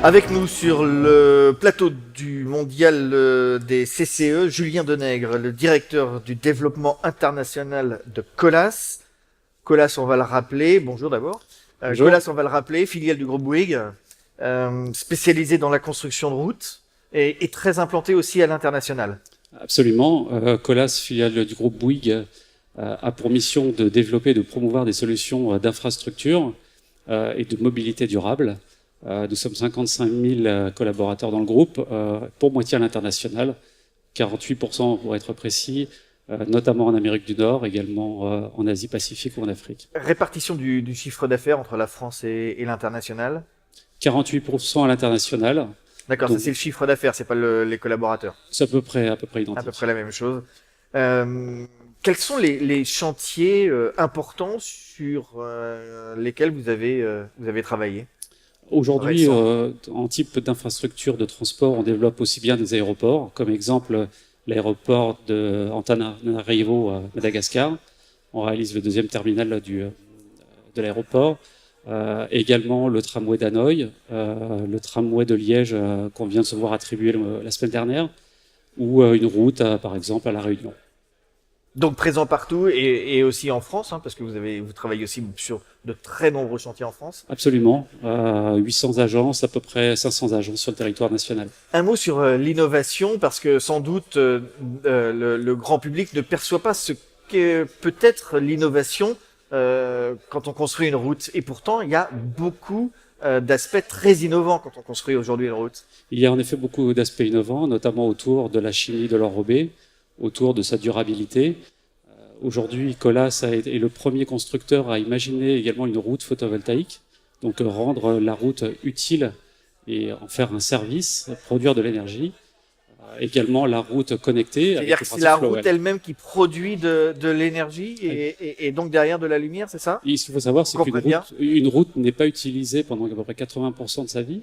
Avec nous sur le plateau du mondial des CCE, Julien Denègre, le directeur du développement international de Colas. Colas, on va le rappeler. Bonjour d'abord. Colas, on va le rappeler, filiale du groupe Bouygues, spécialisée dans la construction de routes et très implantée aussi à l'international. Absolument. Colas, filiale du groupe Bouygues, a pour mission de développer et de promouvoir des solutions d'infrastructure et de mobilité durable. Nous sommes 55 000 collaborateurs dans le groupe, pour moitié à l'international, 48% pour être précis, notamment en Amérique du Nord, également en Asie-Pacifique ou en Afrique. Répartition du chiffre d'affaires entre la France et l'international? 48% à l'international. D'accord, ça c'est le chiffre d'affaires, c'est pas les collaborateurs. C'est à peu près identique. À peu près la même chose. Quels sont les chantiers importants sur lesquels vous avez travaillé? Aujourd'hui, en type d'infrastructure de transport, on développe aussi bien des aéroports, comme exemple l'aéroport de Antananarivo à Madagascar. On réalise le deuxième terminal de l'aéroport. Également le tramway d'Hanoï, le tramway de Liège qu'on vient de se voir attribuer la semaine dernière, ou une route, par exemple, à La Réunion. Donc présent partout et aussi en France, hein, parce que vous travaillez aussi sur de très nombreux chantiers en France. Absolument, 800 agences, à peu près 500 agences sur le territoire national. Un mot sur l'innovation, parce que sans doute le grand public ne perçoit pas ce qu'est peut-être l'innovation quand on construit une route. Et pourtant, il y a beaucoup d'aspects très innovants quand on construit aujourd'hui une route. Il y a en effet beaucoup d'aspects innovants, notamment autour de la chimie de l'enrobé, autour de sa durabilité. Aujourd'hui, Colas est le premier constructeur à imaginer également une route photovoltaïque, donc rendre la route utile et en faire un service, produire de l'énergie. Également la route connectée. C'est-à-dire que c'est la route elle-même qui produit de l'énergie et donc derrière de la lumière, c'est ça? Et ce qu'il faut savoir, c'est qu'une route n'est pas utilisée pendant à peu près 80% de sa vie.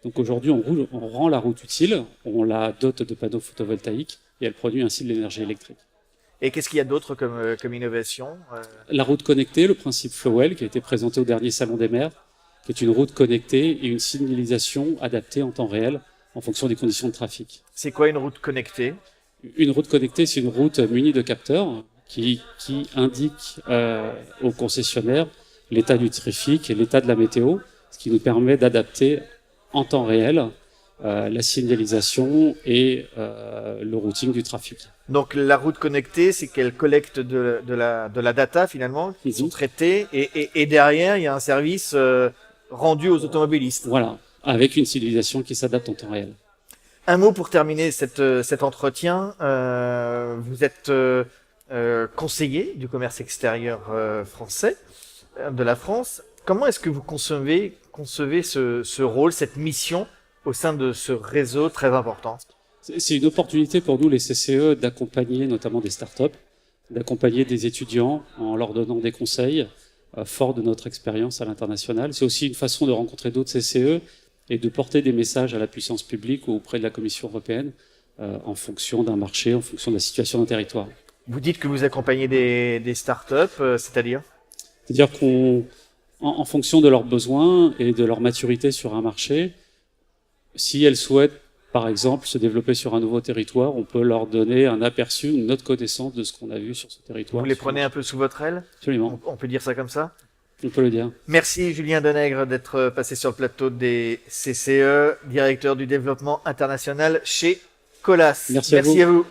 Donc aujourd'hui, on rend la route utile, on la dote de panneaux photovoltaïques et elle produit ainsi de l'énergie électrique. Et qu'est-ce qu'il y a d'autre comme innovation? La route connectée, le principe Flowell, qui a été présenté au dernier Salon des maires, qui est une route connectée et une signalisation adaptée en temps réel en fonction des conditions de trafic. C'est quoi une route connectée? Une route connectée, c'est une route munie de capteurs qui indique aux concessionnaires l'état du trafic et l'état de la météo, ce qui nous permet d'adapter en temps réel la signalisation et le routing du trafic. Donc la route connectée, c'est qu'elle collecte de la data finalement, qui sont traitées, et derrière, il y a un service rendu aux automobilistes. Voilà, avec une signalisation qui s'adapte en temps réel. Un mot pour terminer cet entretien. Vous êtes conseiller du commerce extérieur français, de la France. Comment est-ce que vous concevez ce rôle, cette mission au sein de ce réseau très important? C'est une opportunité pour nous, les CCE, d'accompagner notamment des startups, d'accompagner des étudiants en leur donnant des conseils forts de notre expérience à l'international. C'est aussi une façon de rencontrer d'autres CCE et de porter des messages à la puissance publique ou auprès de la Commission européenne en fonction d'un marché, en fonction de la situation d'un territoire. Vous dites que vous accompagnez des startups, c'est-à-dire? C'est-à-dire qu'en fonction de leurs besoins et de leur maturité sur un marché, si elles souhaitent, par exemple, se développer sur un nouveau territoire, on peut leur donner un aperçu, notre connaissance de ce qu'on a vu sur ce territoire. Vous les prenez un peu sous votre aile? Absolument. On peut dire ça comme ça? On peut le dire. Merci Julien Denègre d'être passé sur le plateau des CCE, directeur du développement international chez Colas. Merci à vous.